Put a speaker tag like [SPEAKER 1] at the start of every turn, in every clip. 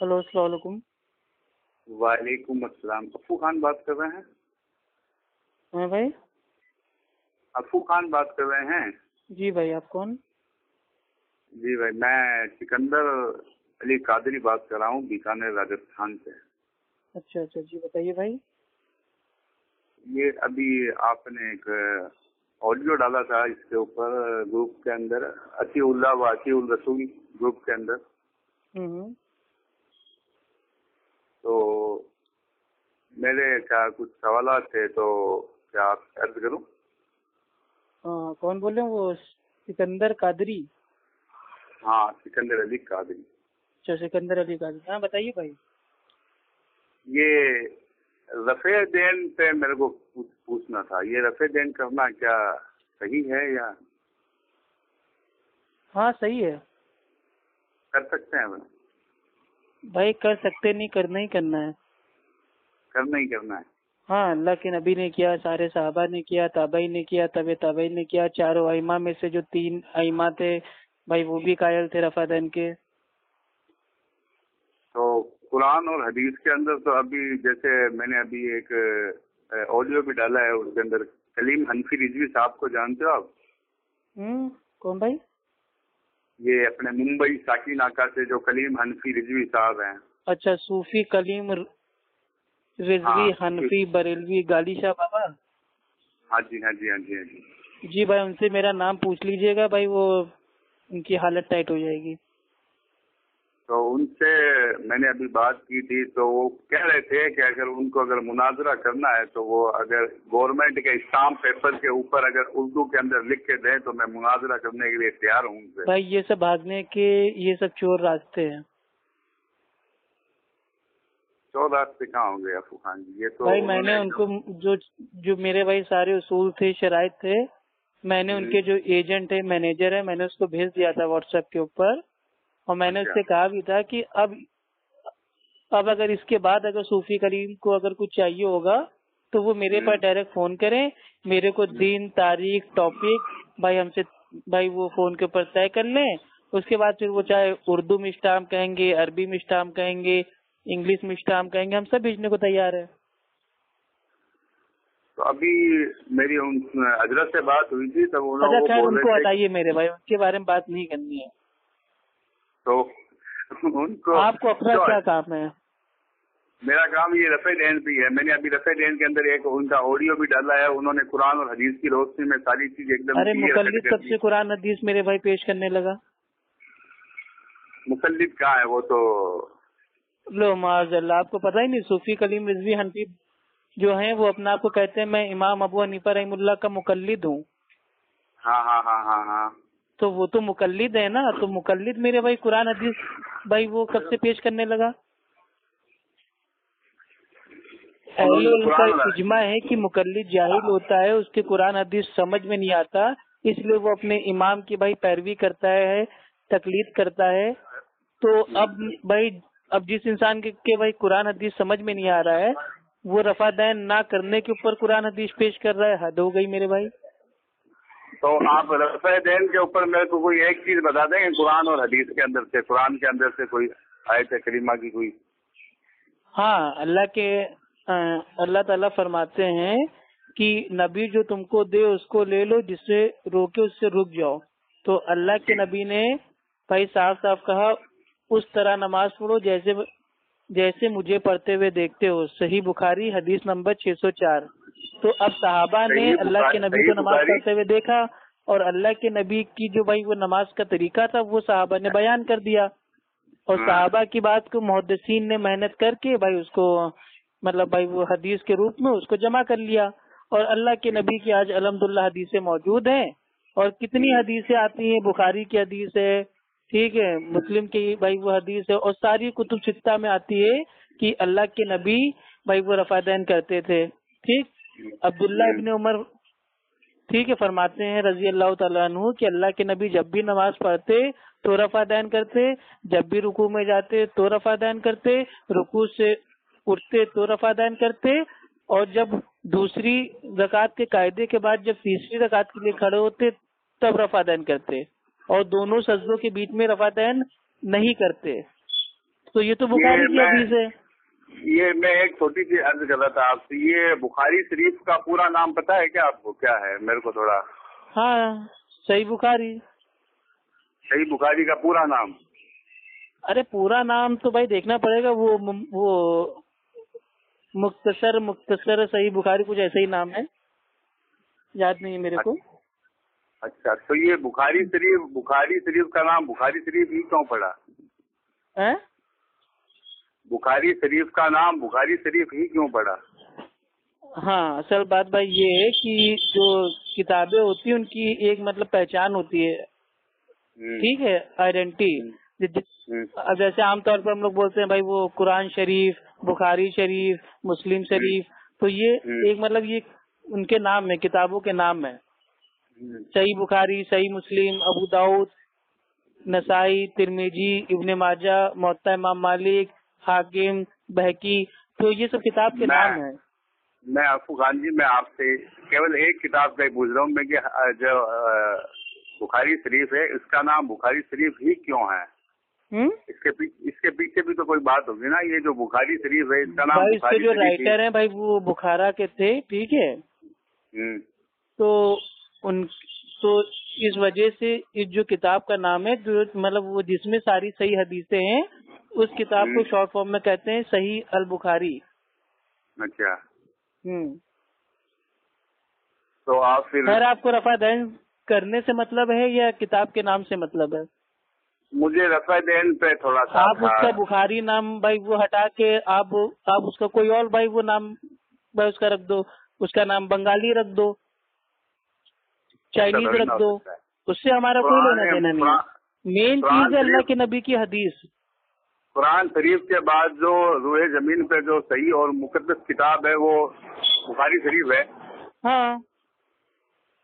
[SPEAKER 1] Hello, السلام علیکم۔
[SPEAKER 2] وعلیکم السلام۔ افو خان بات کر رہے ہیں؟
[SPEAKER 1] ہاں بھائی۔
[SPEAKER 2] افو خان بات کر رہے ہیں؟
[SPEAKER 1] جی بھائی، آپ کون؟
[SPEAKER 2] جی بھائی، میں سکندر علی قادری بات کر رہا ہوں، بیکانیر راجستھان سے۔
[SPEAKER 1] اچھا اچھا، جی بتائیے بھائی۔
[SPEAKER 2] یہ ابھی آپ نے ایک آڈیو ڈالا تھا اس کے اوپر گروپ کے اندر، عطیہ اللہ و عطیہ الرسول گروپ کے اندر، تو میرے کیا کچھ سوالات تھے، تو کیا آپ عرض کروں؟
[SPEAKER 1] ہاں، کون بول رہے ہیں؟ وہ سکندر قادری؟
[SPEAKER 2] ہاں، سکندر علی قادری۔
[SPEAKER 1] اچھا، سکندر علی قادری، ہاں بتائیے بھائی۔
[SPEAKER 2] یہ رفع دین پہ میرے کو پوچھنا تھا، یہ رفع دین کرنا کیا صحیح ہے یا
[SPEAKER 1] ہاں صحیح ہے
[SPEAKER 2] کر سکتے ہیں؟
[SPEAKER 1] بھائی، کر سکتے نہیں، کرنا ہی کرنا ہے۔
[SPEAKER 2] کرنا ہی کرنا ہے۔
[SPEAKER 1] ہاں، اللہ کے نبی نے کیا، سارے صحابہ نے کیا، تابعی نے کیا، تبع تابعی نے کیا، چاروں ائمہ میں سے جو 3 ائمہ تھے بھائی وہ بھی قائل تھے رفع دین کے۔
[SPEAKER 2] تو قرآن اور حدیث کے اندر تو ابھی جیسے میں نے ابھی ایک آڈیو بھی ڈالا ہے، اس کے اندر کلیم حنفی رضوی صاحب کو جانتے ہو آپ؟
[SPEAKER 1] کون بھائی؟
[SPEAKER 2] یہ اپنے ممبئی ساکی ناکا سے جو کلیم حنفی رضوی صاحب ہیں۔
[SPEAKER 1] اچھا، صوفی کلیم رضوی حنفی بریلوی گالی شاہ بابا؟
[SPEAKER 2] ہاں جی ہاں جی ہاں جی ہاں جی۔
[SPEAKER 1] جی بھائی، ان سے میرا نام پوچھ لیجئے گا بھائی، وہ ان کی حالت ٹائٹ ہو جائے گی۔
[SPEAKER 2] تو ان سے میں نے ابھی بات کی تھی، تو وہ کہہ رہے تھے کہ اگر ان کو اگر مناظرہ کرنا ہے تو وہ اگر گورنمنٹ کے اسٹامپ پیپر کے اوپر اگر اردو کے اندر لکھ کے دیں تو میں مناظرہ کرنے کے لیے تیار ہوں ان سے۔
[SPEAKER 1] بھائی یہ سب بھاگنے کے یہ سب چور راستے ہیں۔
[SPEAKER 2] چور راستے کہاں ہوں گے افو خان جی؟ یہ تو
[SPEAKER 1] بھائی میں نے ان کو جو میرے بھائی سارے اصول تھے، شرائط تھے، میں نے ان کے جو ایجنٹ ہے، مینیجر ہے، میں نے اس کو بھیج دیا تھا واٹس ایپ کے اوپر، اور میں نے اس سے کہا بھی تھا کہ اب اگر اس کے بعد اگر صوفی کریم کو اگر کچھ چاہیے ہوگا تو وہ میرے پاس ڈائریکٹ فون کریں، میرے کو دن، تاریخ، ٹاپک بھائی ہم سے بھائی وہ فون کے اوپر طے کر لیں۔ اس کے بعد پھر وہ چاہے اردو میں اسٹامپ کہیں گے، عربی میں اسٹامپ کہیں گے، انگلش میں اسٹامپ کہیں گے، ہم سب بھیجنے کو تیار ہے۔
[SPEAKER 2] تو ابھی میری حضرت سے بات ہوئی تھی تو
[SPEAKER 1] اچھا خیر،
[SPEAKER 2] بول
[SPEAKER 1] ان کو
[SPEAKER 2] رہے تھے
[SPEAKER 1] ہٹائیے میرے بھائی، ان کے بارے میں بات نہیں کرنی ہے۔
[SPEAKER 2] تو ان کو
[SPEAKER 1] آپ کو اپنا کیا کام ہے؟
[SPEAKER 2] میرا کام یہ رفع دین بھی ہے۔ میں نے ابھی رفع دین کے اندر ایک ان کا آڈیو بھی ڈالا ہے، انہوں نے قرآن اور حدیث کی روشنی میں ساری چیز ایک دم
[SPEAKER 1] ارے مقلد کب سے قرآن حدیث میرے بھائی پیش کرنے لگا؟
[SPEAKER 2] مقلد کہاں ہے وہ؟ تو
[SPEAKER 1] لو معاذ اللہ، آپ کو پتہ ہی نہیں، صوفی کلیم رضوی حنفی جو ہیں وہ اپنا آپ کو کہتے ہیں میں امام ابو حنیفہ رحمہ اللہ کا مقلد ہوں۔
[SPEAKER 2] ہاں ہاں ہاں ہاں ہاں،
[SPEAKER 1] تو وہ تو مقلد ہے نا، تو مقلد میرے بھائی قرآن حدیث بھائی وہ کب سے پیش کرنے لگا؟ اہل علم کا اجماع ہے کہ مقلد جاہل ہوتا ہے، اس کے قرآن حدیث سمجھ میں نہیں آتا، اس لیے وہ اپنے امام کی بھائی پیروی کرتا ہے، تقلید کرتا ہے۔ تو اب جس انسان کے بھائی قرآن حدیث سمجھ میں نہیں آ رہا ہے، وہ رفع دین نہ کرنے کے اوپر قرآن حدیث پیش کر رہا ہے، حد ہو گئی میرے بھائی۔
[SPEAKER 2] تو آپ رفع دین کے اوپر میرے کو کوئی ایک چیز بتا دیں کہ قرآن اور حدیث کے اندر سے، قرآن کے اندر سے کوئی آیت کریمہ کی کوئی؟
[SPEAKER 1] ہاں، اللہ تعالیٰ فرماتے ہیں کہ نبی جو تم کو دے اس کو لے لو، جس سے روکے اس سے رک جاؤ۔ تو اللہ کے نبی نے بھائی صاف صاف کہا اس طرح نماز پڑھو جیسے مجھے پڑھتے ہوئے دیکھتے ہو، صحیح بخاری حدیث نمبر 604۔ تو اب صحابہ نے اللہ کے نبی کو نماز پڑھتے ہوئے دیکھا، اور اللہ کے نبی کی جو بھائی وہ نماز کا طریقہ تھا وہ صحابہ نے بیان کر دیا، اور صحابہ کی بات کو محدثین نے محنت کر کے بھائی اس کو مطلب بھائی وہ حدیث کے روپ میں اس کو جمع کر لیا، اور اللہ کے نبی کی آج الحمدللہ حدیثیں موجود ہیں، اور کتنی حدیثیں آتی ہیں، بخاری کی حدیث ہے، ٹھیک ہے، مسلم کی بھائی وہ حدیث ہے، اور ساری کتب ستہ میں آتی ہے کہ اللہ کے نبی بھائی وہ رفع دین کرتے تھے۔ ٹھیک، عبداللہ ابن عمر ٹھیک ہے فرماتے ہیں رضی اللہ تعالیٰ عنہ کہ اللہ کے نبی جب بھی نماز پڑھتے تو رفع دین کرتے، جب بھی رکوع میں جاتے تو رفع دین کرتے، رکوع سے اٹھتے تو رفع دین کرتے، اور جب دوسری رکعت کے قاعدے کے بعد جب تیسری رکعت کے لیے کھڑے ہوتے تب رفع دین کرتے، اور دونوں سجدوں کے بیچ میں رفع دین نہیں کرتے۔ تو یہ تو بخاری کی حدیث ہے.
[SPEAKER 2] یہ میں ایک چھوٹی سی عرض کر رہا تھا آپ سے، یہ بخاری شریف کا پورا نام پتا ہے کیا آپ کو؟ کیا ہے میرے کو تھوڑا.
[SPEAKER 1] ہاں صحیح بخاری.
[SPEAKER 2] صحیح بخاری کا پورا نام؟
[SPEAKER 1] ارے پورا نام تو بھائی دیکھنا پڑے گا، وہ مختصر صحیح بخاری کچھ ایسا ہی نام ہے، یاد نہیں ہے میرے کو.
[SPEAKER 2] اچھا، تو یہ بخاری شریف کا نام بخاری شریف ہی کیوں پڑا؟ بخاری شریف کا نام بخاری شریف ہی کیوں پڑا؟
[SPEAKER 1] ہاں اصل بات بھائی یہ ہے کہ جو کتابیں ہوتی ہیں ان کی ایک مطلب پہچان ہوتی ہے، ٹھیک ہے، آئیڈینٹی. اب جیسے عام طور پر ہم لوگ بولتے ہیں بھائی وہ قرآن شریف، بخاری شریف، مسلم شریف، تو یہ ایک مطلب یہ ان کے نام ہے، کتابوں کے نام ہے. صحیح بخاری، صحیح مسلم، ابو داؤد، نسائی، ترمذی، ابن ماجہ، موطا امام مالک، حاکم، بہقی، تو یہ سب کتاب کے نام ہیں.
[SPEAKER 2] میں خان جی، میں آپ سے کیول ایک کتاب کا ہی پوچھ رہا ہوں میں کہ جو بخاری شریف ہے اس کا نام بخاری شریف ہی کیوں ہے؟ اس کے پیچھے بھی تو کوئی بات ہوگی نا. یہ جو بخاری شریف ہے اس کا نام
[SPEAKER 1] اس کے جو رائٹر ہیں بھائی وہ بخارا کے تھے، ٹھیک ہے، تو اس وجہ سے اس جو کتاب کا نام ہے جو مطلب وہ جس میں ساری صحیح حدیثیں ہیں اس کتاب کو شارٹ فارم میں کہتے ہیں صحیح البخاری.
[SPEAKER 2] اچھا،
[SPEAKER 1] تو آپ کو رفع دین کرنے سے مطلب ہے یا کتاب کے نام سے مطلب ہے؟
[SPEAKER 2] مجھے رفع دین پہ تھوڑا سا
[SPEAKER 1] آپ اس کا بخاری نام بھائی وہ ہٹا کے آپ اس کا کوئی اور بھائی وہ نام بھائی اس کا رکھ دو، اس کا نام بنگالی رکھ دو، چائنیز رکھ دو، اس سے ہمارا کوئی لینا دینا نہیں ہے. مین چیز ہے اللہ کے نبی کی حدیث.
[SPEAKER 2] قرآن شریف کے بعد جو روئے زمین پہ جو صحیح اور مقدس کتاب ہے وہ بخاری شریف ہے.
[SPEAKER 1] ہاں،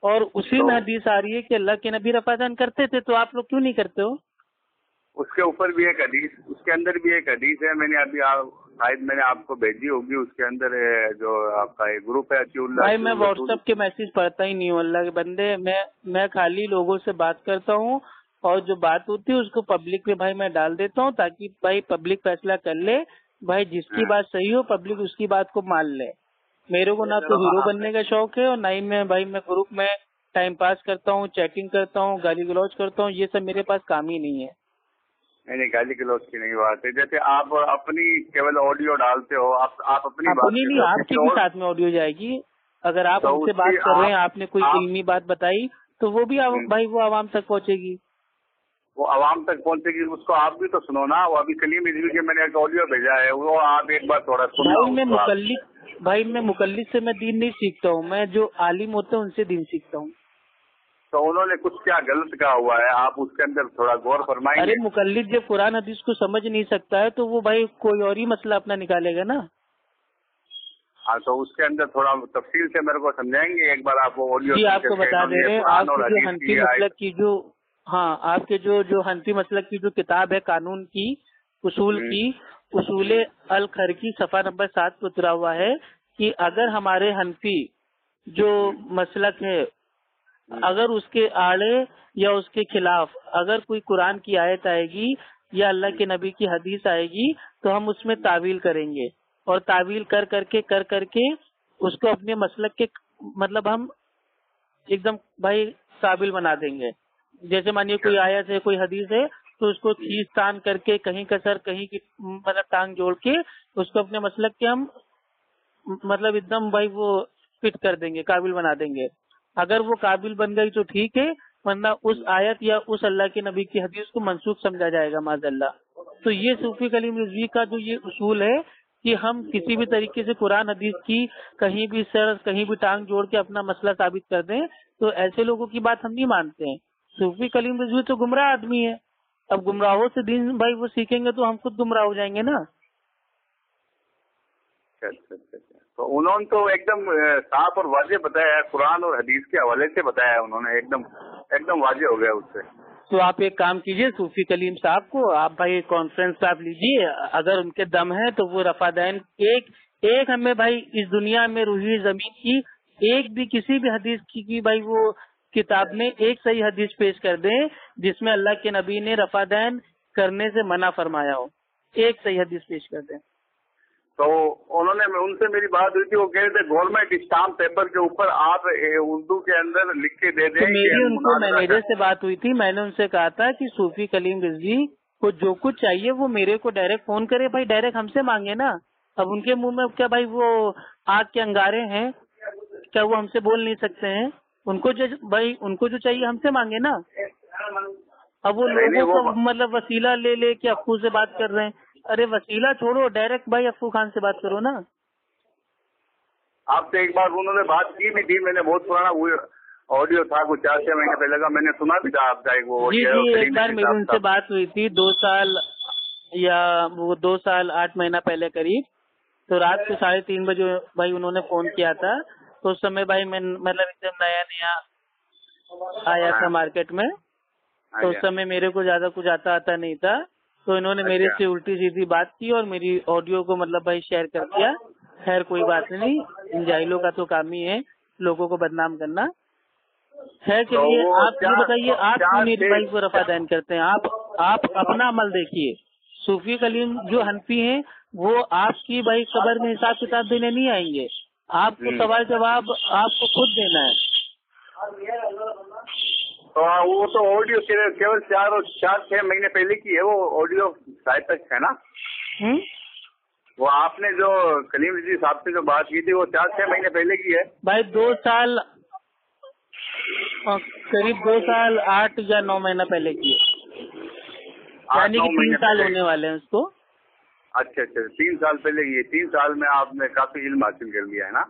[SPEAKER 1] اور اسی میں حدیث آ رہی ہے کہ اللہ کے نبی رفع دین کرتے تھے، تو آپ لوگ کیوں نہیں کرتے ہو؟
[SPEAKER 2] اس کے اوپر بھی ایک حدیث، اس کے اندر بھی ایک حدیث ہے، میں نے ابھی شاید میں نے آپ کو بھیجی ہوگی. اس کے اندر جو آپ کا ایک گروپ ہے
[SPEAKER 1] بھائی میں واٹس ایپ کے میسج پڑھتا ہی نہیں ہوں اللہ کے بندے. میں خالی لوگوں سے بات کرتا ہوں اور جو بات ہوتی ہے اس کو پبلک میں بھائی میں ڈال دیتا ہوں تاکہ بھائی پبلک فیصلہ کر لے. بھائی جس کی بات صحیح ہو پبلک اس کی بات کو مان لے. میرے کو نہ تو ہیرو بننے کا شوق ہے اور نہ ہی میں بھائی میں گروپ میں ٹائم پاس کرتا ہوں، چیٹنگ کرتا ہوں، گالی گلوچ کرتا ہوں. یہ سب میرے پاس کام ہی نہیں ہے.
[SPEAKER 2] نہیں، گالی گلوچ کی نہیں بات ہے. جیسے آپ اپنی کیول آڈیو ڈالتے ہو، آپ اپنی بات
[SPEAKER 1] نہیں، آپ کے بھی ساتھ میں آڈیو جائے گی. اگر آپ ان سے بات کر رہے ہیں، آپ نے کوئی علمی بات بتائی تو وہ بھی بھائی وہ عوام تک پہنچے گی.
[SPEAKER 2] وہ عوام تک پہنچے گی، اس کو آپ بھی تو سنو نا. وہ ابھی کلیم ازوی کے میں نے ایک آڈیو بھیجا ہے، وہ آپ ایک بار تھوڑا سننا.
[SPEAKER 1] بھائی میں مقلد سے میں دین نہیں سیکھتا ہوں، میں جو عالم ہوتے ہیں ان سے دین سیکھتا ہوں.
[SPEAKER 2] تو انہوں نے کچھ کیا غلط کہا ہوا ہے، آپ اس کے اندر تھوڑا غور فرمائیں گے؟
[SPEAKER 1] ارے مقلد جب قرآن حدیث کو سمجھ نہیں سکتا ہے تو وہ بھائی کوئی اور ہی مسئلہ اپنا نکالے گا نا.
[SPEAKER 2] ہاں، تو اس کے اندر تھوڑا تفصیل سے میرے کو سمجھائیں گے ایک بار؟ آپ آڈیو
[SPEAKER 1] جی آپ کو بتا دے رہے ہیں. آپ کے جو حنفی مسلک کی آپ کے جو حنفی مسلک کی جو کتاب ہے قانون کی اصول کی، اصول الخرقی صفحہ نمبر 7 پہ اترا ہوا ہے کہ اگر ہمارے حنفی جو مسلک ہے اگر اس کے آڑے یا اس کے خلاف اگر کوئی قرآن کی آیت آئے گی یا اللہ کے نبی کی حدیث آئے گی تو ہم اس میں تعویل کریں گے اور تعویل کر کر کے اس کو اپنے مسلک کے مطلب ہم ایک دم بھائی قابل بنا دیں گے. جیسے مانیے کوئی آیت ہے، کوئی حدیث ہے تو اس کو کھینچ تان کر کے کہیں کسر کہیں کی مطلب ٹانگ جوڑ کے اس کو اپنے مسلک کے ہم مطلب ایک دم بھائی وہ فٹ کر دیں گے، قابل بنا دیں گے. اگر وہ قابل بن گئی تو ٹھیک ہے، ورنہ اس آیت یا اس اللہ کے نبی کی حدیث کو منسوخ سمجھا جائے گا معاذ اللہ. تو یہ صوفی کلیم رضوی کا جو یہ اصول ہے کہ ہم کسی بھی طریقے سے قرآن حدیث کی کہیں بھی سر کہیں بھی ٹانگ جوڑ کے اپنا مسئلہ ثابت کر دیں تو ایسے لوگوں کی بات ہم نہیں مانتے ہیں. صوفی کلیم رضوی تو گمراہ آدمی ہے. اب گمراہوں سے دین بھائی وہ سیکھیں گے تو ہم خود گمراہ ہو جائیں گے نا.
[SPEAKER 2] تو انہوں نے تو ایک دم صاف اور واضح بتایا ہے، قرآن اور حدیث کے حوالے سے بتایا انہوں نے، ایک دم واضح ہو گیا اس سے.
[SPEAKER 1] تو آپ ایک کام کیجئے صوفی کلیم صاحب کو آپ بھائی کانفرنس آپ لیجئے، اگر ان کے دم ہے تو وہ رفع دین ایک ہمیں بھائی اس دنیا میں روحی زمین کی ایک بھی کسی بھی حدیث کی بھائی وہ کتاب میں ایک صحیح حدیث پیش کر دیں جس میں اللہ کے نبی نے رفع دین کرنے سے منع فرمایا ہو. एक सही हदीस पेश कर दें।
[SPEAKER 2] तो उन्होंने, उनसे मेरी बात हुई थी, वो कह रहे थे गवर्नमेंट स्टाम्प पेपर के ऊपर आप उर्दू के अंदर लिख के दे दें।
[SPEAKER 1] तो मेरी उनको मैनेजर से बात हुई थी, मैंने उनसे कहा था कि सूफी कलीम रिजवी को जो कुछ चाहिए वो मेरे को डायरेक्ट फोन करे भाई, डायरेक्ट हमसे मांगे ना। अब उनके मुंह में क्या भाई वो आग के अंगारे हैं, क्या वो हमसे बोल नहीं सकते हैं? उनको जो भाई उनको जो चाहिए हमसे मांगे ना। अब वो लोगों को मतलब वसीला ले ले के अफू से बात कर रहे हैं। अरे वसीला छोड़ो, डायरेक्ट भाई अफू खान से बात करो ना।
[SPEAKER 2] आपसे एक बार उन्होंने बात की भी थी, मैंने बहुत पुराना ऑडियो था, कुछ 4-6 महीने पहले का, मैंने सुना भी था आपका एक वो।
[SPEAKER 1] जी एक बार मेरी उनसे बात हुई थी 2 साल या वो 2 साल 8 महीना पहले करीब। तो रात को 3:30 बजे भाई उन्होंने फोन किया था। तो उस समय भाई मैं मतलब एकदम नया नया आया था मार्केट में, तो उस समय मेरे को ज्यादा कुछ आता नहीं था। तो इन्होंने मेरे से उल्टी सीधी बात की और मेरी ऑडियो को मतलब भाई शेयर कर दिया। खैर कोई बात नहीं, इन जाहिलों का तो काम ही है लोगों को बदनाम करना है। चलिए आप ये बताइए, आप क्यों नहीं भाई को रफा दैन करते हैं? आप अपना अमल देखिए। सूफी कलीम जो हनफी हैं वो आपकी भाई कब्र में हिसाब किताब देने नहीं आएंगे, आपको सवाल जवाब आपको खुद देना है।
[SPEAKER 2] तो वो तो ऑडियो केवल 4-6 महीने पहले की है वो ऑडियो, शायद तक है ना। वो आपने जो कलीम जी साहब से जो बात की थी वो 4-6 महीने पहले की है
[SPEAKER 1] भाई। 2 साल करीब 2 साल 8 या 9 महीना पहले की है, यानी कि 3 साल होने वाले हैं उसको।
[SPEAKER 2] अच्छा 3 साल पहले की है। 3 साल में आपने काफी इल्म हासिल कर लिया है ना।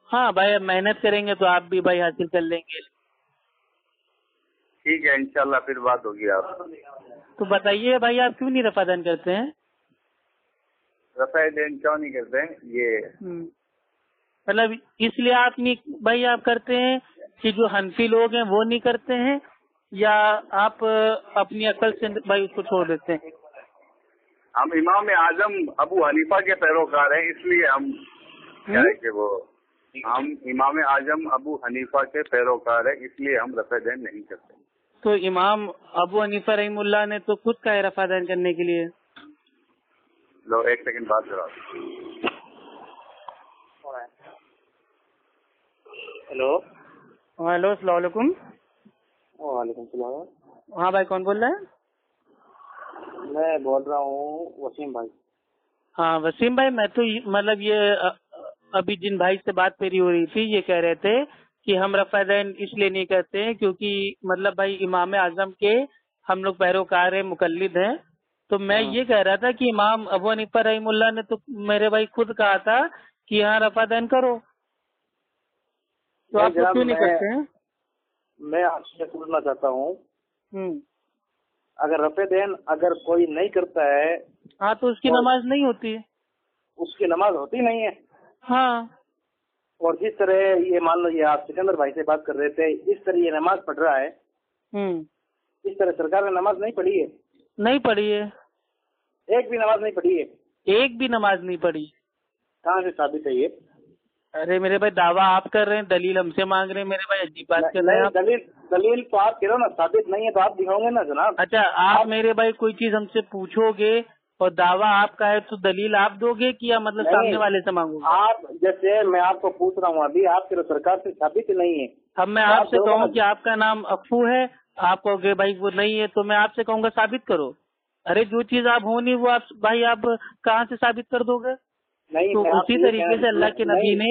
[SPEAKER 1] हाँ भाई, अब मेहनत करेंगे तो आप भी भाई हासिल कर लेंगे।
[SPEAKER 2] ठीक है, इंशाल्लाह फिर बात होगी आप।
[SPEAKER 1] तो बताइए भाई, आप क्यों नहीं रफा दान करते हैं?
[SPEAKER 2] रफा दान क्यों नहीं करते हैं? ये
[SPEAKER 1] मतलब इसलिए आप नहीं भाई आप करते हैं कि जो हनफी लोग हैं वो नहीं करते हैं, या आप अपनी अकल से भाई उसको छोड़ देते हैं?
[SPEAKER 2] हम इमाम आजम अबू हनीफा के पैरोकार हैं, इसलिए हम क्या है कि वो हम इमाम आजम अबू हनीफा के पैरोकार हैं, इसलिए हम रफा दान नहीं करते।
[SPEAKER 1] तो इमाम अबू हनीफा रहीमुल्लाह ने तो खुद कहा है रफा दान करने के लिए।
[SPEAKER 2] लो 1 सेकंड बात करो। हेलो
[SPEAKER 1] अस्सलाम वालेकुम।
[SPEAKER 2] वालेकुम सलाम।
[SPEAKER 1] हाँ भाई, कौन बोल रहा है?
[SPEAKER 2] मैं बोल रहा हूँ वसीम भाई।
[SPEAKER 1] हाँ वसीम भाई, मैं तो मतलब ये अभी जिन भाई से बात मेरी हो रही थी ये कह रहे थे कि हम रफा दान इसलिए नहीं करते हैं क्योंकि मतलब भाई इमाम आजम के हम लोग पैरोकार हैं, मुकल्लिद हैं। तो मैं ये कह रहा था कि इमाम अबू हनीफा रहीमुल्लाह ने तो मेरे भाई खुद कहा था कि यहाँ रफा दान करो, तो आप क्यों नहीं करते हैं?
[SPEAKER 2] मैं आपसे पूछना चाहता हूँ, अगर रफे दान अगर कोई नहीं करता है,
[SPEAKER 1] हाँ, तो उसकी नमाज नहीं होती है।
[SPEAKER 2] उसकी नमाज होती नहीं है।
[SPEAKER 1] हाँ,
[SPEAKER 2] और जिस तरह ये मान लो ये आप सिकंदर भाई से बात कर रहे थे, इस तरह ये नमाज पढ़ रहा है, इस तरह सरकार ने नमाज नहीं पढ़ी है।
[SPEAKER 1] नहीं पढ़ी है,
[SPEAKER 2] एक भी नमाज नहीं पढ़ी है।
[SPEAKER 1] एक भी नमाज नहीं पढ़ी।
[SPEAKER 2] कहाँ से साबित है ये?
[SPEAKER 1] अरे मेरे भाई, दावा आप कर रहे हैं, दलील हमसे मांग रहे हैं मेरे भाई, अजीब बात कर रहे हैं आप।
[SPEAKER 2] दलील तो आप कह रहे हो ना, साबित नहीं है तो आप दिखाओगे ना जनाब।
[SPEAKER 1] अच्छा, आप मेरे भाई कोई चीज हमसे पूछोगे और दावा आपका है तो दलील आप दोगे कि या मतलब सामने वाले से मांगोगे?
[SPEAKER 2] आप जैसे मैं आपको पूछ रहा हूँ अभी, आपके सरकार से साबित नहीं है।
[SPEAKER 1] अब मैं आपसे कहूँ कि आपका नाम अफू है, आप कहोगे भाई वो नहीं है, तो मैं आपसे कहूँगा साबित करो। अरे जो चीज आप हो नहीं वो आप भाई आप कहाँ से साबित कर दोगे?
[SPEAKER 2] नहीं,
[SPEAKER 1] तो उसी तरीके से अल्लाह के नबी ने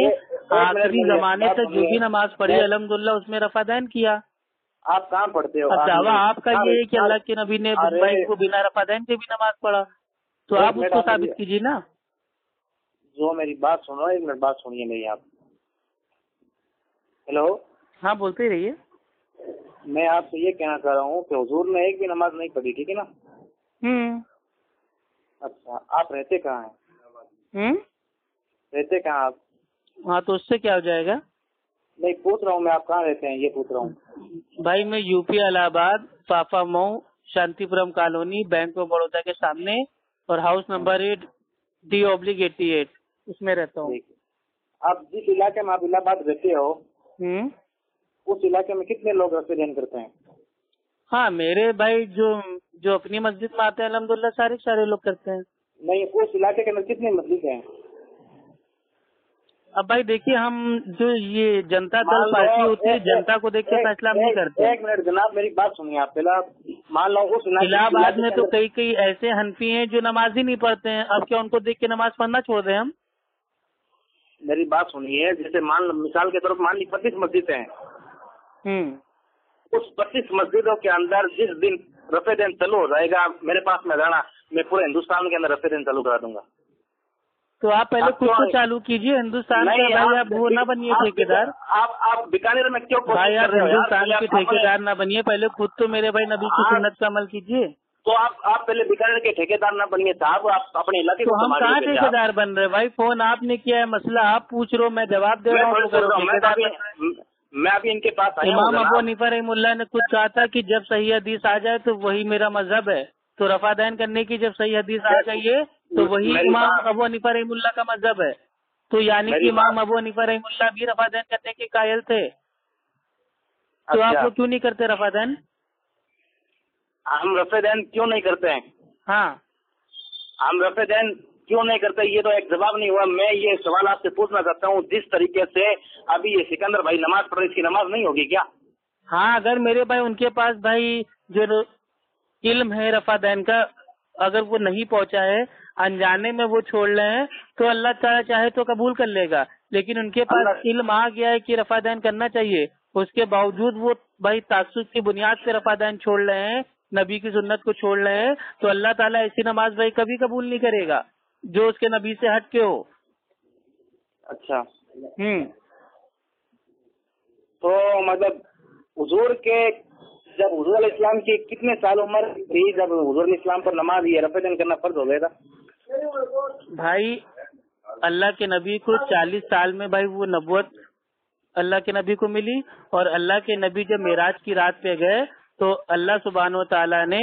[SPEAKER 1] आखिरी जमाने तक जो भी नमाज पढ़ी अल्हम्दुलिल्लाह उसमें रफा दान किया।
[SPEAKER 2] आप कहाँ पढ़ते हो?
[SPEAKER 1] अब दावा आपका ये है कि अल्लाह के नबी ने भाई को बिना रफा दान के भी नमाज पढ़ा, तो आप उसको साबित कीजिए ना।
[SPEAKER 2] जो मेरी बात सुनो, 1 मिनट बात सुनिए मेरी आप। हेलो,
[SPEAKER 1] हाँ बोलते रहिए।
[SPEAKER 2] मैं आपसे ये कहना चाह रहा हूँ कि हुजूर ने एक भी नमाज नहीं पढ़ी, ठीक है ना? अच्छा, आप रहते कहाँ हैं? रहते कहाँ आप?
[SPEAKER 1] हाँ, तो उससे क्या हो जाएगा?
[SPEAKER 2] नहीं पूछ रहा हूँ मैं, आप कहाँ रहते हैं ये पूछ रहा हूँ।
[SPEAKER 1] भाई मैं UP Allahabad Fafa Mau Shantipuram colony bank of Baroda के सामने और हाउस नंबर 8 D/88 उसमें रहता हूँ।
[SPEAKER 2] आप जिस इलाके में आप इलाहाबाद रहते हो उस इलाके में कितने लोग रफे दान करते हैं?
[SPEAKER 1] हाँ, मेरे भाई जो अपनी मस्जिद में आते हैं अल्हम्दुलिल्लाह सारे लोग करते हैं।
[SPEAKER 3] नहीं, उस इलाके के अंदर कितनी मस्जिद हैं?
[SPEAKER 1] अब भाई देखिए, हम जो ये जनता दल पार्टी होती है, जनता को देख के फैसला हम नहीं करते।
[SPEAKER 3] एक मिनट जनाब, मेरी बात सुनिए आप पहला। मान लो उस
[SPEAKER 1] इलाहाबाद में तो कई ऐसे हनफी हैं जो नमाज ही नहीं पढ़ते हैं, अब क्या उनको देख के नमाज पढ़ना छोड़ दें हम?
[SPEAKER 3] मेरी बात सुनिए, जैसे मिसाल के तौर पर मान ली 25 मस्जिद हैं, उस 25 मस्जिदों के अंदर जिस दिन रफे दिन चालू हो जाएगा, मेरे पास में जाना, मैं पूरे हिंदुस्तान के अंदर रफे दिन चालू करा दूंगा।
[SPEAKER 1] तो आप पहले खुद तो चालू कीजिए हिंदुस्तान का भाई, आप वो ना बनिए ठेकेदार।
[SPEAKER 3] आप बीकानेर में क्यों
[SPEAKER 1] भाई, आप हिंदुस्तान के ठेकेदार ना बनिए, पहले खुद तो मेरे भाई नबी की सुन्नत का अमल कीजिए।
[SPEAKER 3] तो आप पहले बीकानेर के ठेकेदार ना बनिए साहब, आप अपने इलाके
[SPEAKER 1] तो हम कहाँ ठेकेदार बन रहे भाई? फोन आपने किया है, मसला आप पूछ रहे हो, मैं जवाब दे रहा हूँ।
[SPEAKER 3] मैं अभी इनके पास आया
[SPEAKER 1] इमाम अबू हनीफा रहमुल्लाह ने खुद कहा था कि जब सही हदीस आ जाए तो वही मेरा मजहब है, तो रफादैन करने की जब सही हदीस आ गई है तो वही इमाम अबू हनीफा रहमुल्लाह का मजहब है। तो यानी कि इमाम अबू हनीफा रहमुल्लाह भी रफादैन करने के कायल थे, तो आप लोग क्यों नहीं करते रफादैन?
[SPEAKER 3] हम रफादैन क्यों नहीं करते हैं?
[SPEAKER 1] हाँ,
[SPEAKER 3] हम रफादैन क्यों नहीं करते, ये तो एक जवाब नहीं हुआ। मैं ये सवाल आपसे पूछना चाहता हूँ, जिस तरीके से अभी ये सिकंदर भाई नमाज पढ़ रहे, इसकी नमाज नहीं होगी क्या?
[SPEAKER 1] हाँ, अगर मेरे भाई उनके पास भाई जो इल्म है रफादैन का, अगर वो नहीं पहुंचा है, अनजाने में वो छोड़ रहे हैं, तो अल्लाह ताला चाहे तो कबूल कर लेगा। लेकिन उनके पास इल्म आ गया है कि रफादैन करना चाहिए, उसके बावजूद वो भाई तासुब की बुनियाद से रफादैन छोड़ रहे हैं, नबी की सुन्नत को छोड़ रहे हैं, तो अल्लाह ताला ऐसी नमाज भाई कभी कबूल नहीं करेगा जो उसके नबी से हट के हो।
[SPEAKER 3] अच्छा, तो मतलब हुजूर के जब हुजूर इस्लाम की कितने साल उम्र थी जब हुजूर इस्लाम पर नमाज ये रफादैन करना फर्ज हो गया था?
[SPEAKER 1] भाई अल्लाह के नबी को 40 साल में भाई वो नबूवत अल्लाह के नबी को मिली, और अल्लाह के नबी जब मेराज की रात पे गए तो अल्लाह सुब्हान व तआला ने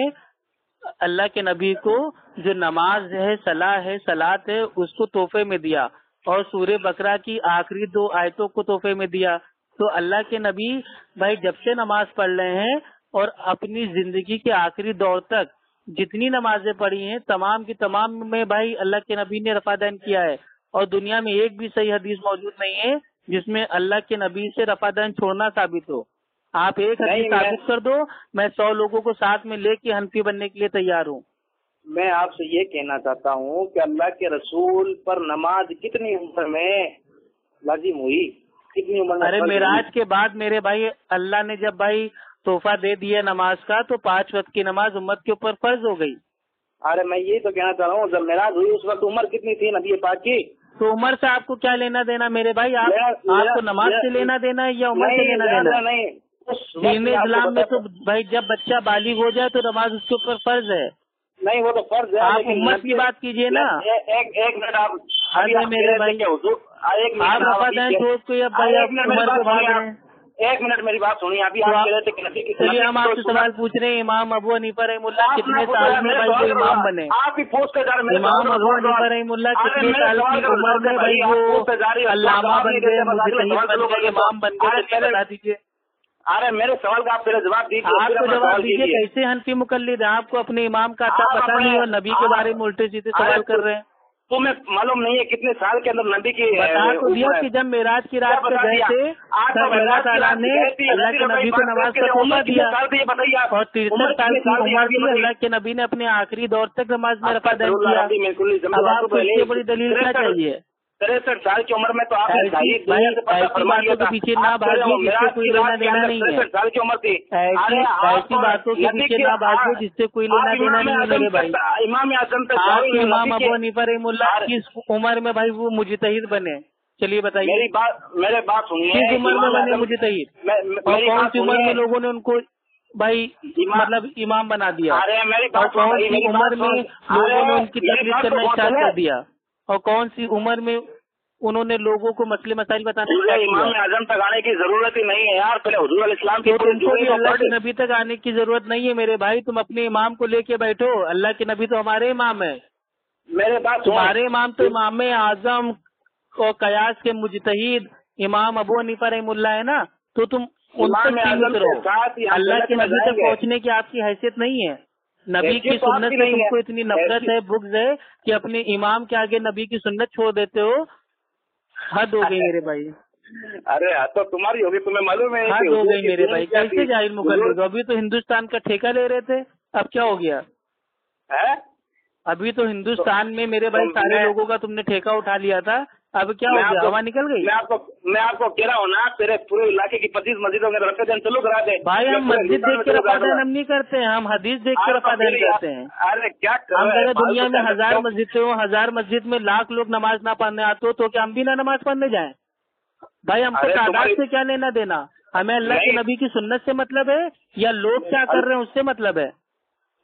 [SPEAKER 1] अल्लाह के नबी को जो नमाज है, सलाह है, सलात है, उसको तोहफे में दिया, और सूरे बकरा की आखिरी 2 आयतों को तोहफे में दिया। तो अल्लाह के नबी भाई जब से नमाज पढ़ रहे हैं और अपनी जिंदगी के आखिरी दौर तक जितनी नमाजें पढ़ी हैं तमाम की तमाम में भाई अल्लाह के नबी ने रफादैन किया है, और दुनिया में एक भी सही हदीस मौजूद नहीं है जिसमें अल्लाह के नबी से रफादैन छोड़ना साबित हो। आप एक हदीस साबित कर दो, मैं 100 लोगों को साथ में लेके हनफी बनने के लिए तैयार हूँ।
[SPEAKER 3] मैं आपसे ये कहना चाहता हूँ कि अल्लाह के रसूल पर नमाज कितनी उम्र में लाजिम हुई, कितनी उम्र में?
[SPEAKER 1] अरे मेराज के बाद मेरे भाई अल्लाह ने जब भाई तोहफा दे दिया नमाज का, तो 5 वक्त की नमाज उम्मत के ऊपर फर्ज हो गई।
[SPEAKER 3] अरे मैं ये तो कहना चाह रहा हूँ, जब मेराज हुई उस वक्त उम्र कितनी थी नबी पाक की?
[SPEAKER 1] तो उम्र से आपको क्या लेना देना मेरे भाई? आपको नमाज से लेना देना है या उम्र से लेना देना?
[SPEAKER 3] नहीं,
[SPEAKER 1] दीन इस्लाम में तो भाई जब बच्चा बालिग हो जाए तो नमाज उसके ऊपर फर्ज है।
[SPEAKER 3] नहीं, वो तो फर्ज है,
[SPEAKER 1] आप उम्र की बात कीजिए ना।
[SPEAKER 3] एक मिनट आप
[SPEAKER 1] मेरे भाई आप रफादैन छोड़ के अब भाई आप उम्र के भाग रहे हैं।
[SPEAKER 3] एक मिनट मेरी बात सुनिए। अभी आप कह रहे थे कि
[SPEAKER 1] चलिए हम आपसे सवाल पूछ रहे हैं, इमाम अबू हनीफा रहमुल्लाह कितने साल में भाई वो इमाम बने?
[SPEAKER 3] आप ही पूछते जा रहे हैं।
[SPEAKER 1] इमाम अबू हनीफा रहमुल्लाह कितने साल की उम्र में भाई वो अल्लामा बन गए, इमाम बन गए? बता दीजिए।
[SPEAKER 3] अरे मेरे सवाल का आप पहले जवाब दीजिए।
[SPEAKER 1] आपको जवाब दीजिए, कैसे हनफी मुकल्लिद है? आपको अपने इमाम का पता नहीं और नबी के बारे में उल्टे सीधे सवाल कर रहे हैं।
[SPEAKER 3] तो मैं मालूम नहीं है कितने साल के अंदर नबी की
[SPEAKER 1] बता तो दिया कि जब मेराज की रात पे गए थे तब अल्लाह ताला ने अल्लाह के नबी को नमाज का तोहफा दिया, और 63 साल की उम्र की अल्लाह के नबी ने अपने आखिरी दौर तक नमाज में रफादैन किया। अब आपको इससे बड़ी दलील क्या चाहिए?
[SPEAKER 3] 63 साल की उम्र में तो आप
[SPEAKER 1] ऐसी बातों के पीछे ना भागिए जिससे कोई लेना देना नहीं है।
[SPEAKER 3] 63 साल की उम्र थी।
[SPEAKER 1] ऐसी बातों के पीछे ना भागिए जिससे कोई लेना देना नहीं है मेरे भाई।
[SPEAKER 3] इमाम आजम
[SPEAKER 1] आपके इमाम अबू हनीफा रहमुल्लाह किस उम्र में भाई वो मुजतहिद बने? चलिए बताइए।
[SPEAKER 3] मेरे बात सुनिए।
[SPEAKER 1] किस उम्र में बने मुजतहिद, और कौन सी उम्र में लोगों ने उनको भाई मतलब इमाम बना दिया? और कौन सी उम्र में लोगों ने उनकी तकलीफ करना स्टार्ट कर दिया? और कौन सी उम्र में उन्होंने लोगों को मसले मसाइल बताने?
[SPEAKER 3] इमाम आजम तक आने की जरूरत ही नहीं है यार, पहले हुजूर इस्लाम की।
[SPEAKER 1] तुमको भी अल्लाह के नबी तक आने की जरूरत नहीं है मेरे भाई, तुम अपने इमाम को लेके बैठो। अल्लाह के नबी तो हमारे इमाम है।
[SPEAKER 3] मेरे बात
[SPEAKER 1] तुम्हारे इमाम तो इमाम आजम और कयास के मुजतहिद इमाम अबू हनीफा रहमुल्लाह है ना, तो तुम उन तक सीमित रहो। अल्लाह के नबी तक पहुँचने की आपकी हैसियत नहीं है। नबी की सुन्नत से तुमको इतनी नफरत है, बुग़्ज़ है कि अपने इमाम के आगे नबी की सुन्नत छोड़ देते हो। हद हो गई मेरे भाई।
[SPEAKER 3] अरे तो तुम्हारी होगी, तुम्हें मालूम है।
[SPEAKER 1] हद हो गई मेरे भाई, कैसे जाहिल मुकल्लिद हो? अभी तो हिंदुस्तान का ठेका ले रहे थे, अब क्या हो गया
[SPEAKER 3] है?
[SPEAKER 1] अभी तो हिंदुस्तान में मेरे भाई सारे लोगों का तुमने ठेका उठा लिया था, अब क्या हो गया? हवा निकल गई।
[SPEAKER 3] मैं आपको कह रहा हूँ ना, तेरे पूरे इलाके की 25 मस्जिदों में रफ़ादान चालू करा दे।
[SPEAKER 1] भाई हम मस्जिद देख के रफ़ादान हम नहीं करते हैं, हम हदीस देख के रफ़ादान करते हैं।
[SPEAKER 3] अरे क्या
[SPEAKER 1] हम अगर दुनिया में 1000 मस्जिदें हो, 1000 मस्जिद में लाख लोग नमाज ना पढ़ने आते हो, तो क्या हम भी ना नमाज पढ़ने जाएं? भाई हमको तादाद से क्या लेना देना? हमें अल्लाह के नबी की सुन्नत से मतलब है या लोग क्या कर रहे हैं उससे मतलब है?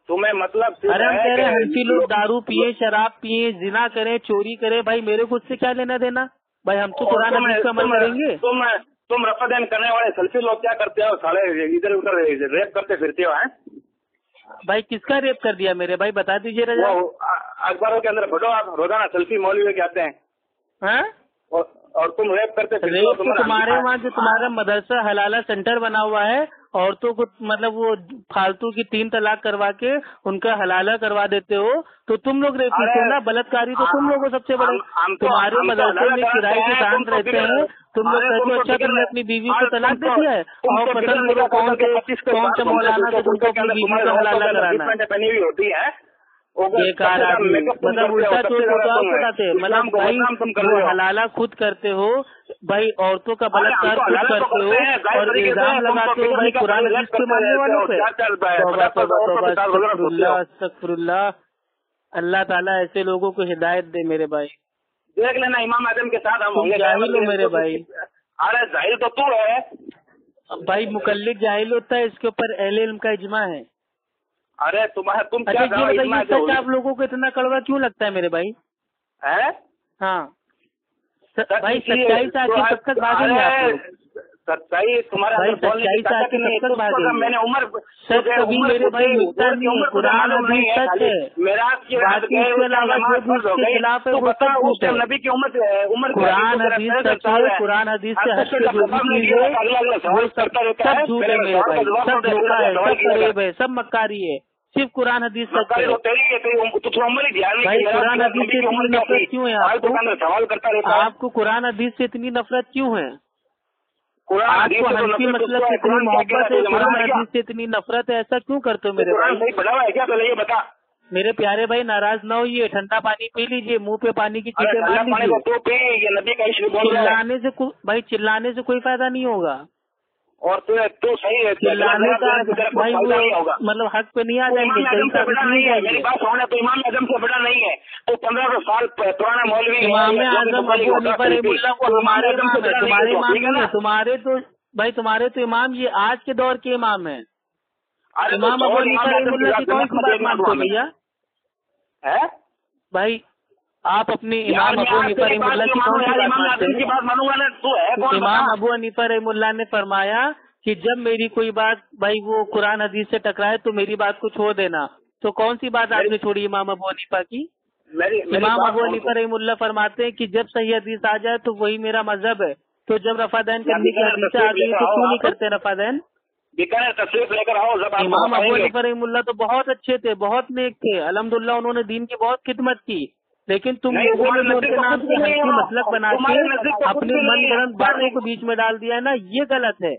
[SPEAKER 3] तुम्हें मतलब?
[SPEAKER 1] अरे हम कह रहे हैं हंसी लोग दारू पिए, शराब पिए, जिना करें, चोरी करें, भाई मेरे को उससे क्या लेना देना? भाई हम तो कुरान हदीस का अमल करेंगे।
[SPEAKER 3] तुम रफ़ादान करने वाले सेल्फी लोग क्या करते हो? साले इधर उधर रेप करते फिरते हो हैं?
[SPEAKER 1] भाई किसका रेप कर दिया मेरे भाई, बता दीजिए रजा।
[SPEAKER 3] अखबारों के अंदर फोटो आप रोजाना सेल्फी मौलवी के आते हैं और तुम रेप करते फिरते हो।
[SPEAKER 1] तुम्हारे वहाँ जो तुम्हारा मदरसा हलाला सेंटर बना हुआ है, औरतों को मतलब वो फालतू की 3 तलाक करवा के उनका हलाला करवा देते हो, तो तुम लोग रेपिस्ट हो ना, बलात्कारी तो तुम लोग सबसे बड़े। तुम्हारे मदरसे में किराए के साथ रहते हैं, तुम लोग कहते हो अच्छा तुमने अपनी बीवी को तलाक दे दिया है, और पसंद करो कौन से मौलाना से तुमको अपनी बीवी का हलाला कराना
[SPEAKER 3] है होती है।
[SPEAKER 1] बेकार आदमी, मतलब उल्टा चोट होता है बताते, मतलब भाई वो हलाला खुद करते हो भाई, औरतों का बलात्कार खुद करते हो और इल्जाम लगाते हो भाई कुरान हदीस के मानने वालों पे। अस्तगफिरुल्लाह, अल्लाह ताला ऐसे लोगों को हिदायत दे मेरे भाई।
[SPEAKER 3] देख लेना इमाम आजम के साथ हम होंगे।
[SPEAKER 1] जाहिल हो मेरे भाई।
[SPEAKER 3] अरे जाहिल तो तू है
[SPEAKER 1] भाई, मुकल्लिद जाहिल होता है, इसके ऊपर अहले इल्म का इजमा है।
[SPEAKER 3] अरे तुम क्या
[SPEAKER 1] सच आप लोगों को इतना कड़वा क्यों लगता है मेरे भाई?
[SPEAKER 3] है
[SPEAKER 1] हाँ भाई, सच्चाई से आके कब तक भागेंगे आप लोग?
[SPEAKER 3] सच्चाई तुम्हारा
[SPEAKER 1] भाई, सच्चाई से आके कब तक भागेंगे?
[SPEAKER 3] मैंने उम्र
[SPEAKER 1] सच कभी मेरे भाई मिलता नहीं है, कुरान हदीस सच है,
[SPEAKER 3] मेरा
[SPEAKER 1] बाकी इसके अलावा जो भी उसके खिलाफ है वो सब झूठ है।
[SPEAKER 3] नबी की उम्र
[SPEAKER 1] कुरान हदीस सच है, कुरान हदीस से हट के जो भी चीज है वो सब झूठ है मेरे भाई, सब धोखा है, सब फरेब है, सब मक्कारी है, सिर्फ कुरान हदीस सच है। भाई कुरान हदीस से इतनी नफरत क्यों है आपको? आपको कुरान हदीस से इतनी नफरत क्यों है? आपको हनफी मतलब से इतनी मोहब्बत है, कुरान हदीस से इतनी नफरत है, ऐसा क्यों करते हो मेरे भाई?
[SPEAKER 3] बता
[SPEAKER 1] मेरे प्यारे भाई, नाराज ना होइए, ठंडा पानी पी लीजिए, मुंह पे पानी की चीजें मार लीजिए। चिल्लाने से भाई चिल्लाने से कोई फायदा नहीं होगा,
[SPEAKER 3] और तू सही है
[SPEAKER 1] चिल्लाने का भाई वो मतलब हक पे नहीं आ जाएंगे, सही साबित नहीं जाएंगे।
[SPEAKER 3] मेरी बात सुनना, तो इमाम आजम से बड़ा नहीं है, तो 1500 साल पुराना मौलवी
[SPEAKER 1] इमाम आजम अबू हनीफा रहमतुल्लाह को हमारे इमाम है, तुम्हारे इमाम नहीं है। तुम्हारे तो भाई तुम्हारे तो इमाम ये आज के दौर के इमाम है। इमाम अबू हनीफा रहमतुल्लाह की कौन सी बात मानते हो भैया?
[SPEAKER 3] है
[SPEAKER 1] भाई आप अपने इमाम अबू हनीफा रहमतुल्लाह की कौन सी बात मानते हैं? इमाम अबू हनीफा रहमतुल्लाह ने फरमाया कि जब मेरी कोई बात भाई वो कुरान हदीस से टकराए तो मेरी बात को छोड़ देना। तो कौन सी बात आपने छोड़ी इमाम अबू हनीफा की? इमाम अबू हनीफा रहमतुल्लाह फरमाते हैं कि जब सही हदीस आ जाए तो वही मेरा मजहब है। तो जब रफादैन करने की हदीसें आ गई तो क्यों नहीं करते रफादैन?
[SPEAKER 3] तशरीफ लेकर आओ।
[SPEAKER 1] इमाम अबू हनीफा रहमतुल्लाह तो बहुत अच्छे थे, बहुत नेक थे, अल्हम्दुलिल्लाह उन्होंने दीन की बहुत खिदमत की, लेकिन तुम लोगों ने जो उनके नाम से हंसी मसलक बना के अपने मनगढ़ंत बातों को बीच में डाल दिया है ना, ये गलत है।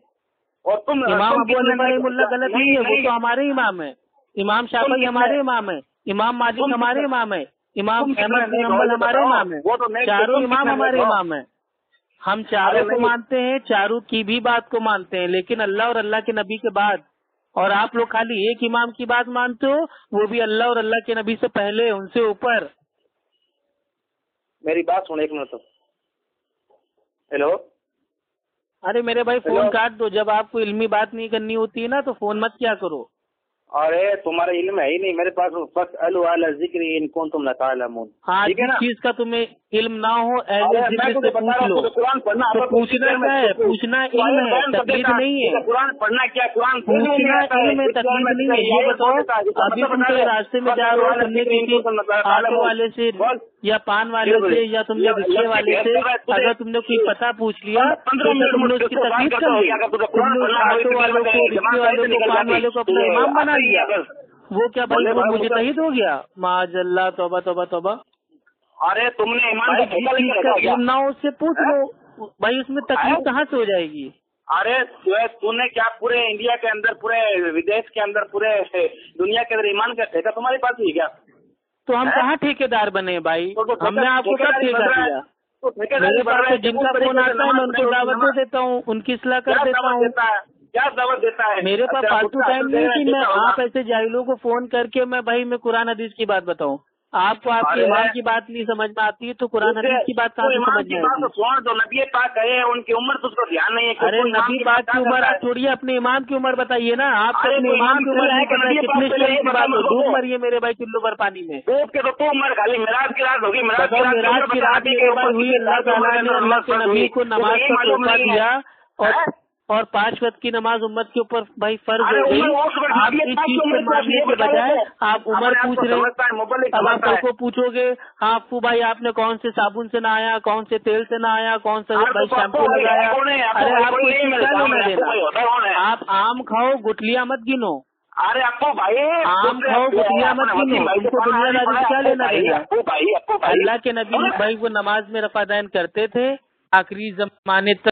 [SPEAKER 3] और तुम
[SPEAKER 1] इमाम अबू हनीफा रहमतुल्लाह गलत नहीं है, वो तो हमारे इमाम है। इमाम शाफी हमारे इमाम है, इमाम मालिक हमारे इमाम है, इमाम अहमद बिन हंबल हमारे इमाम है, चारों इमाम हमारे इमाम है। हम चारों को मानते हैं, चारों की भी बात को मानते हैं, लेकिन अल्लाह और अल्लाह के नबी के बाद। और आप लोग खाली एक इमाम की बात मानते हो, वो भी अल्लाह और अल्लाह के नबी से पहले, उनसे ऊपर।
[SPEAKER 3] मेरी बात सुन एक मिनट। तो हेलो,
[SPEAKER 1] अरे मेरे भाई फोन काट दो, जब आपको इल्मी बात नहीं करनी होती है ना तो फोन मत क्या करो।
[SPEAKER 3] अरे तुम्हारा इल्म है ही नहीं मेरे पास। फस्अलू अहला ज़िक्र इन कुंतुम ला तालमून।
[SPEAKER 1] हाँ, जिस चीज का तुम्हें इल्म ना हो अहले ज़िक्र से पूछ लो। तो पूछना क्या है? पूछना इल्म है, तकलीद नहीं है।
[SPEAKER 3] कुरान पढ़ना क्या? कुरान
[SPEAKER 1] पूछना इल्म है, तकलीद नहीं है। ये बताओ, अभी तुम तो रास्ते में जा रहे हो, तुमने किसी ऑटो वाले से या पान वाले से या तुमने रिक्शे वाले से अगर तुमने कोई पता पूछ लिया तो तुमने उसकी तकलीफ कर ली। तुमने ऑटो वालों को, रिक्शे वालों को, पान वाले को अपना इमाम बना लिया। वो क्या भाई वो मुझे शहीद हो गया? माजल्ला, तौबा तौबा तौबा।
[SPEAKER 3] अरे तुमने ईमान
[SPEAKER 1] ना उससे पूछ लो भाई, उसमें तकलीफ कहाँ से हो जाएगी?
[SPEAKER 3] अरे तूने क्या पूरे इंडिया के अंदर, पूरे विदेश के अंदर, पूरे दुनिया के अंदर ईमान का ठेका तुम्हारे पास ही क्या?
[SPEAKER 1] तो हम कहाँ ठेकेदार बने भाई? हमने आपको सब ठेका दिया। मेरे पास जिनका फोन आता है मैं उनको दावत दे देता हूँ, उनकी इस्लाह कर देता हूँ।
[SPEAKER 3] क्या दावत देता है?
[SPEAKER 1] मेरे पास फालतू टाइम नहीं कि मैं आप ऐसे जाहिलों को फोन करके मैं कुरान हदीस की बात बताऊँ। आपको आपके इमाम की बात नहीं समझ में आती है तो कुरान हदीस की बात कहाँ से समझ में आती है?
[SPEAKER 3] तो नबी पाक है, उनकी उम्र तो उसको ध्यान नहीं है।
[SPEAKER 1] अरे नबी पाक की उम्र आप छोड़िए, अपने इमाम की उम्र बताइए ना। आप अपने इमाम की उम्र कितने शरीर की बात हो? डूब मरिए मेरे भाई चुल्लू भर पानी में।
[SPEAKER 3] डूब के तो तू उम्र खाली मिराज की रात होगी।
[SPEAKER 1] मिराज की रात हुई, अल्लाह ताला ने अल्लाह के नबी को नमाज का तोहफा दिया और 5 वक्त की नमाज उम्मत के ऊपर भाई फर्ज हो गई। आप इस चीज को मानने के बजाय आप उम्र पूछ रहे हैं। अब आप सबको पूछोगे हाँ अप्पू भाई आपने कौन से साबुन से नहाया, कौन से तेल से नहाया, कौन सा भाई शैम्पू लगाया? अरे आपको इसकी क्या लेना देना? आप आम खाओ गुठलियाँ मत गिनो।
[SPEAKER 3] अरे अप्पू भाई
[SPEAKER 1] आम खाओ गुठलियाँ मत गिनो, तुमको दुनियादारी क्या लेना देना? अल्लाह के नबी भाई वो नमाज में रफादान करते थे आखिरी जमाने तक।